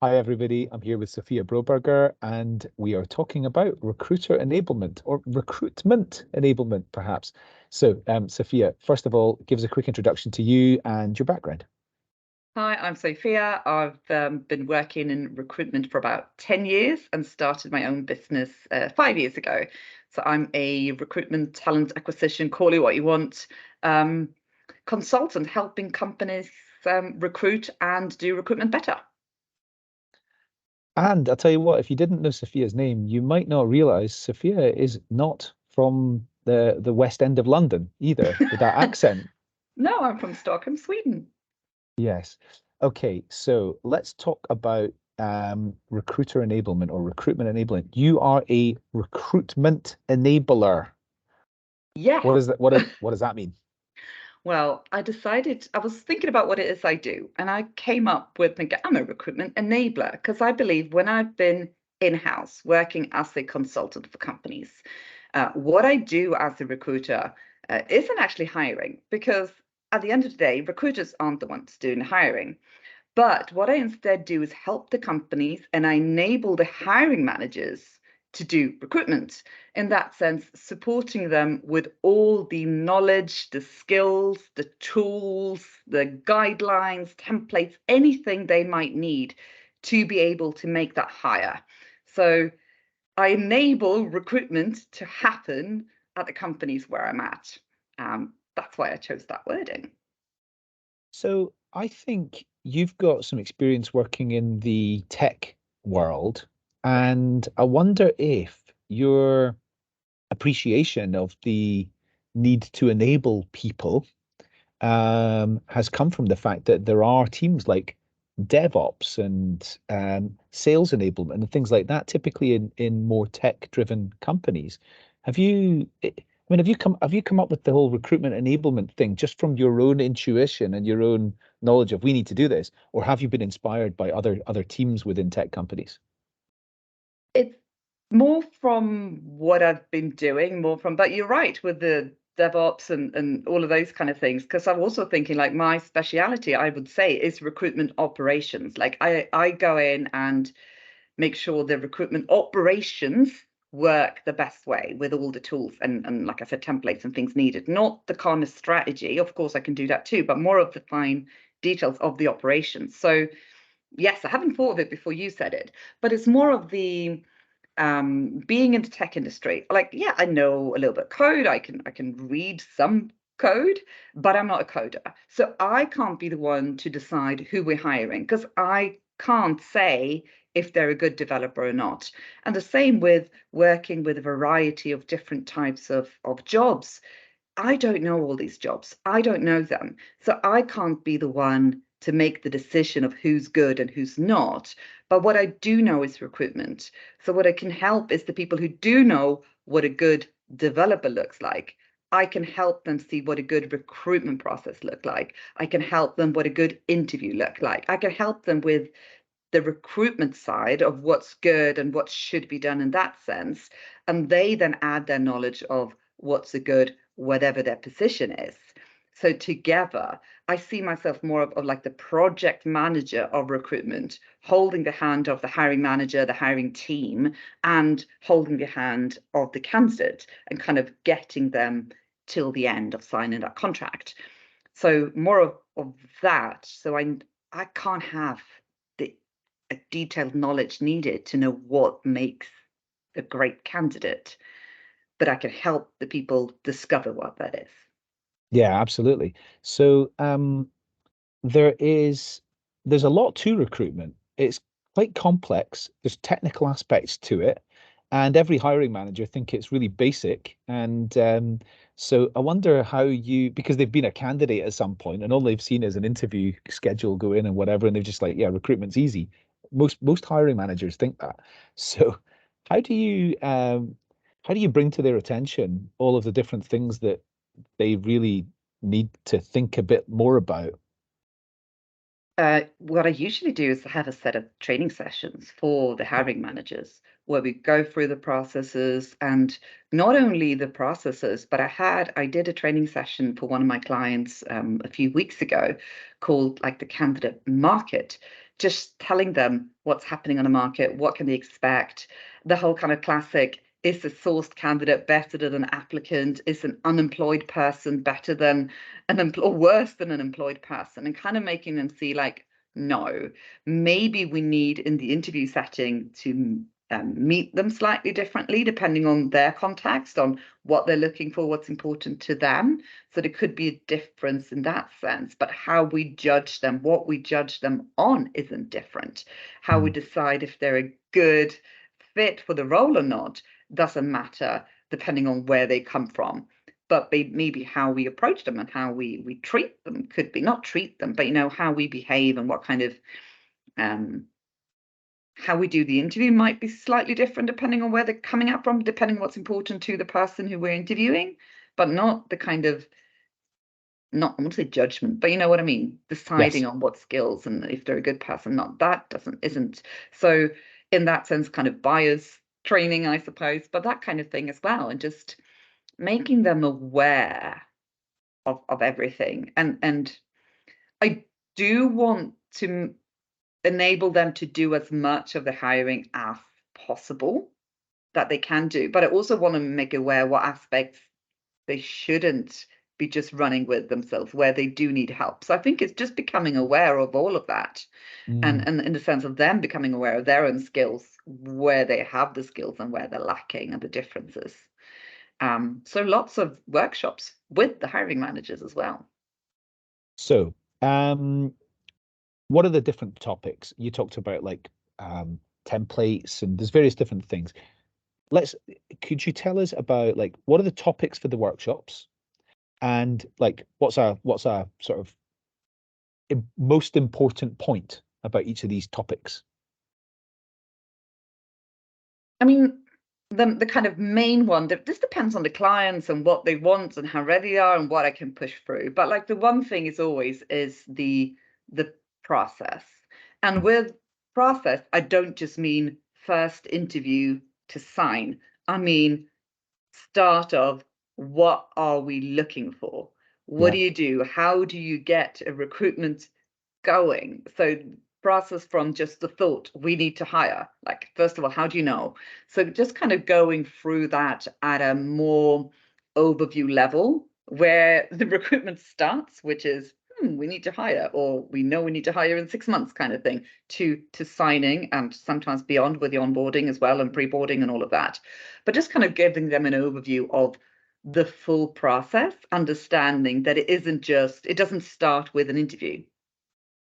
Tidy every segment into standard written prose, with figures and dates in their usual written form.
Hi, everybody. I'm here with Sofia Broberger, and we are talking about recruiter enablement or recruitment enablement, perhaps. So, Sophia, first of all, give us a quick introduction to you and your background. Hi, I'm Sophia. I've been working in recruitment for about 10 years and started my own business 5 years ago. So I'm a recruitment talent acquisition, call it what you want, um, consultant helping companies recruit and do recruitment better. And I'll tell you what, if you didn't know Sophia's name, you might not realize Sophia is not from the West End of London either, with that accent. No, I'm from Stockholm, Sweden. Yes. Okay, so let's talk about recruiter enablement or recruitment enablement. You are a recruitment enabler. Yes. What is that? What does that mean? Well, I was thinking about what it is I do, and I came up with, I'm a recruitment enabler because I believe when I've been in-house working as a consultant for companies, what I do as a recruiter isn't actually hiring because at the end of the day, recruiters aren't the ones doing the hiring. But what I instead do is help the companies and I enable the hiring managers to do recruitment. In that sense, supporting them with all the knowledge, the skills, the tools, the guidelines, templates, anything they might need to be able to make that hire. So I enable recruitment to happen at the companies where I'm at. That's why I chose that wording. So I think you've got some experience working in the tech world, and I wonder if your appreciation of the need to enable people has come from the fact that there are teams like DevOps and sales enablement and things like that, typically in more tech-driven companies. Have you come up with the whole recruitment enablement thing just from your own intuition and your own knowledge of we need to do this, or have you been inspired by other teams within tech companies? It's more from what I've been doing, more from, but you're right with the DevOps and all of those kind of things. Because I'm also thinking like my speciality, I would say, is recruitment operations. Like I go in and make sure the recruitment operations work the best way with all the tools and like I said, templates and things needed. Not the kind of strategy. Of course, I can do that too, but more of the fine details of the operations. So yes, I haven't thought of it before you said it, but it's more of the being in the tech industry. Like, yeah, I know a little bit of code. I can read some code, but I'm not a coder. So I can't be the one to decide who we're hiring because I can't say if they're a good developer or not. And the same with working with a variety of different types of jobs. I don't know all these jobs. I don't know them. So I can't be the one to make the decision of who's good and who's not. But what I do know is recruitment. So what I can help is the people who do know what a good developer looks like. I can help them see what a good recruitment process look like. I can help them what a good interview look like. I can help them with the recruitment side of what's good and what should be done in that sense. And they then add their knowledge of what's a good, whatever their position is. So together, I see myself more of like the project manager of recruitment, holding the hand of the hiring manager, the hiring team, and holding the hand of the candidate and kind of getting them till the end of signing that contract. So more of that. So I can't have the a detailed knowledge needed to know what makes a great candidate, but I can help the people discover what that is. Yeah, absolutely. So there is there's a lot to recruitment. It's quite complex. There's technical aspects to it, and every hiring manager think it's really basic. And so I wonder how you, because they've been a candidate at some point, and all they've seen is an interview schedule go in and whatever, and they're just like, yeah, recruitment's easy. Most hiring managers think that. So how do you um, how do you bring to their attention all of the different things that they really need to think a bit more about? What I usually do is have a set of training sessions for the hiring managers where we go through the processes and not only the processes, but I did a training session for one of my clients a few weeks ago called like the candidate market just telling them what's happening on the market, what can they expect, the whole kind of classic, is a sourced candidate better than an applicant? Is an unemployed person better than or worse than an employed person? And kind of making them see like, no, maybe we need in the interview setting to meet them slightly differently depending on their context, on what they're looking for, what's important to them. So there could be a difference in that sense, but how we judge them, what we judge them on isn't different. How we decide if they're a good fit for the role or not doesn't matter depending on where they come from. But maybe how we approach them and how we treat them could be, not treat them, but how we behave and what kind of how we do the interview might be slightly different depending on where they're coming out from, depending on what's important to the person who we're interviewing, but not the kind of, not, I won't say judgment, but you know what I mean, deciding Yes. on what skills and if they're a good person, not that isn't. So in that sense, kind of bias training, I suppose, but that kind of thing as well, and just making them aware of everything. And I do want to enable them to do as much of the hiring as possible that they can do, but I also want to make aware what aspects they shouldn't be just running with themselves, where they do need help. So I think it's just becoming aware of all of that, and in the sense of them becoming aware of their own skills, where they have the skills and where they're lacking and the differences. So lots of workshops with the hiring managers as well. So, what are the different topics? You talked about like templates, and there's various different things. Could you tell us about like what are the topics for the workshops, and like what's a sort of most important point about each of these topics? I mean, the kind of main one, this depends on the clients and what they want and how ready they are and what I can push through. But like the one thing is always is the process. And with process, I don't just mean first interview to sign. I mean start of, what are we looking for? What Yeah. do you do? How do you get a recruitment going? So process from just the thought, we need to hire, like first of all, how do you know? So just kind of going through that at a more overview level, where the recruitment starts, which is we need to hire, or we know we need to hire in 6 months kind of thing, to signing, and sometimes beyond with the onboarding as well and pre-boarding and all of that. But just kind of giving them an overview of the full process, understanding that it doesn't start with an interview.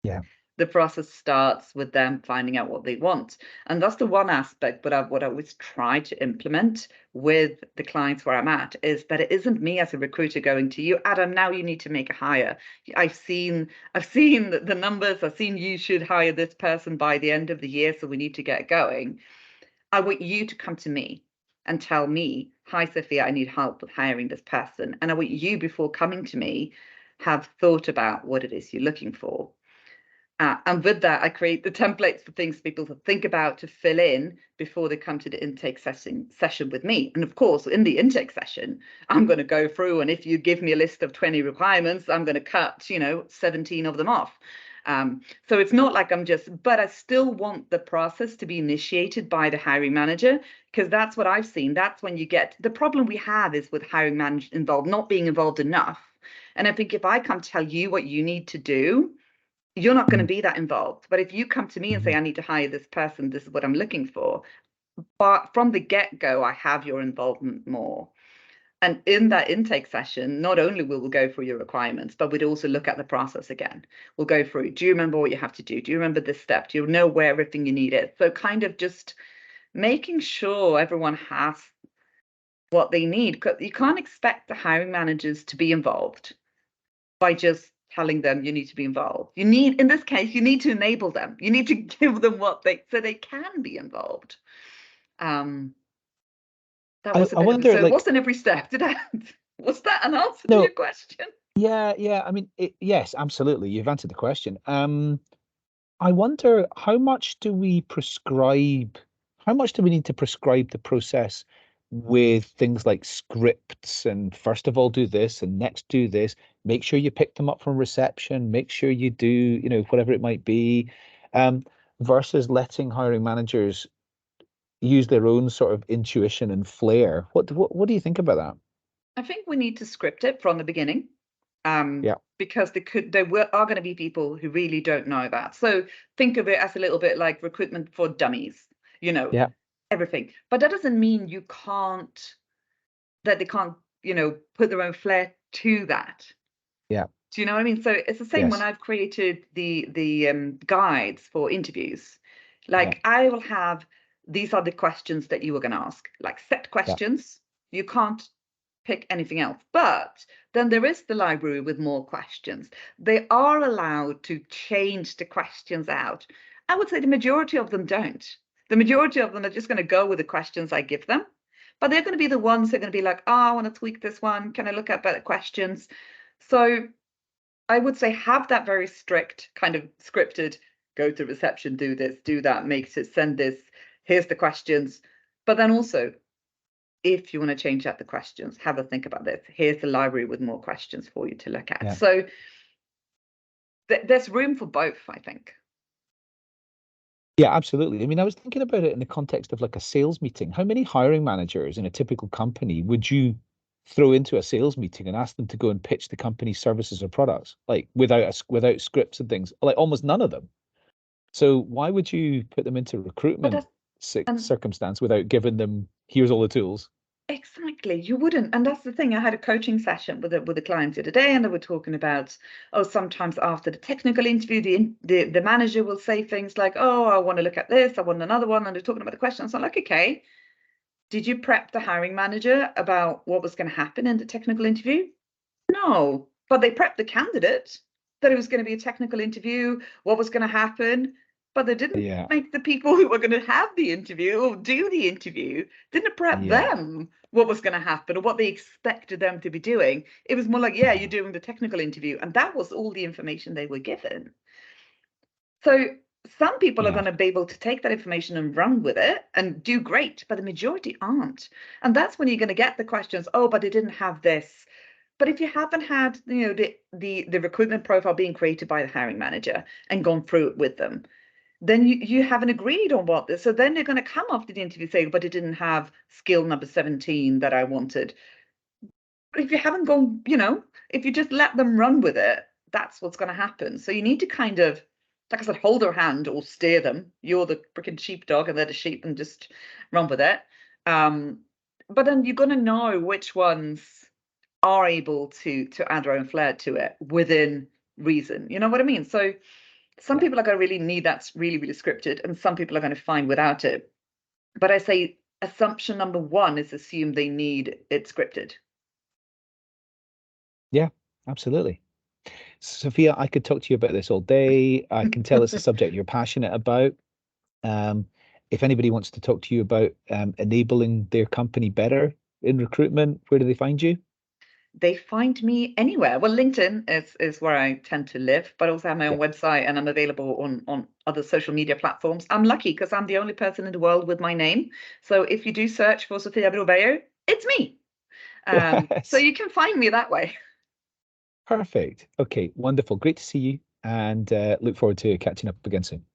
Yeah. The process starts with them finding out what they want. And that's the one aspect, but what I always try to implement with the clients where I'm at is that it isn't me as a recruiter going to you, Adam, now you need to make a hire. I've seen the numbers, I've seen you should hire this person by the end of the year, so we need to get going. I want you to come to me and tell me, hi, Sophia, I need help with hiring this person. And I want you, before coming to me, have thought about what it is you're looking for. And with that, I create the templates for things for people to think about, to fill in before they come to the intake session with me. And of course, in the intake session, I'm going to go through, and if you give me a list of 20 requirements, I'm going to cut, 17 of them off. So it's not like but I still want the process to be initiated by the hiring manager, because that's what I've seen. That's when you get, the problem we have is with hiring manager involved, not being involved enough. And I think if I come tell you what you need to do, you're not going to be that involved. But if you come to me and say, I need to hire this person, this is what I'm looking for, but from the get-go, I have your involvement more. And in that intake session, not only will we go through your requirements, but we'd also look at the process again. We'll go through, do you remember what you have to do? Do you remember this step? Do you know where everything you need is? So kind of just making sure everyone has what they need. Because you can't expect the hiring managers to be involved by just telling them you need to be involved. In this case, you need to enable them. You need to give them so they can be involved. That was a I bit of, wonder, so it like, wasn't every step. Was that an answer to your no, question? yeah. I mean, yes, absolutely. You've answered the question. I wonder how much do we need to prescribe the process with things like scripts, and first of all do this and next do this, make sure you pick them up from reception, make sure you do, whatever it might be. um, versus letting hiring managers use their own sort of intuition and flair. What do you think about that? I think we need to script it from the beginning, Yeah, because are going to be people who really don't know that. So think of it as a little bit like recruitment for dummies, you know, yeah, everything. But that doesn't mean that they can't, put their own flair to that. yeah, Do you know what I mean? So it's the same when yes, I've created the guides for interviews. yeah, Like I will have these are the questions that you were going to ask, like set yeah, questions. You can't pick anything else. But then there is the library with more questions. They are allowed to change the questions out. I would say the majority of them don't. The majority of them are just going to go with the questions I give them. But they're going to be the ones that are going to be like, oh, I want to tweak this one. Can I look at better questions? So I would say have that very strict kind of scripted, go to reception, do this, do that, make it, send this, here's the questions. But then also, if you want to change out the questions, have a think about this. Here's the library with more questions for you to look at. yeah. So there's room for both, I think. Yeah, absolutely. I mean, I was thinking about it in the context of like a sales meeting. How many hiring managers in a typical company would you throw into a sales meeting and ask them to go and pitch the company's services or products, like without scripts and things? Like almost none of them. So why would you put them into But recruitment that's and circumstance without giving them, here's all the tools? exactly, you wouldn't. And that's the thing. I had a coaching session with a client the other day, and they were talking about, oh, sometimes after the technical interview, the manager will say things like, oh, I want to look at this, I want another one, and they're talking about the questions. I'm like, okay, did you prep the hiring manager about what was going to happen in the technical interview? No, but they prepped the candidate that it was going to be a technical interview, what was going to happen, but they didn't Yeah, make the people who were going to have the interview or do the interview, didn't prep yeah, them what was going to happen or what they expected them to be doing. It was more like, yeah, you're doing the technical interview. And that was all the information they were given. So some people are yeah, going to be able to take that information and run with it and do great, but the majority aren't. And that's when you're going to get the questions, oh, but they didn't have this. But if you haven't had, the recruitment profile being created by the hiring manager and gone through it with them, then you haven't agreed on what this. So then they're going to come after the interview saying, but it didn't have skill number 17 that I wanted. But if you haven't gone, if you just let them run with it, that's what's going to happen. So you need to kind of, like I said, hold their hand or steer them. You're the freaking sheepdog and they're the sheep, and just run with it. But then you're going to know which ones are able to add their own flair to it within reason. You know what I mean? So some yeah. people are going to really need that's really, really scripted, and some people are going to find without it. But I say assumption number one is assume they need it scripted. Yeah, absolutely. Sophia, I could talk to you about this all day. I can tell it's a subject you're passionate about. Um, if anybody wants to talk to you about enabling their company better in recruitment, where do they find you? They find me anywhere. Well, LinkedIn is where I tend to live, but I also have my Yeah. own website, and I'm available on other social media platforms. I'm lucky because I'm the only person in the world with my name. So if you do search for Sofia Broberger, it's me. So Yes. you can find me that way. Perfect. Okay, wonderful. Great to see you and look forward to catching up again soon.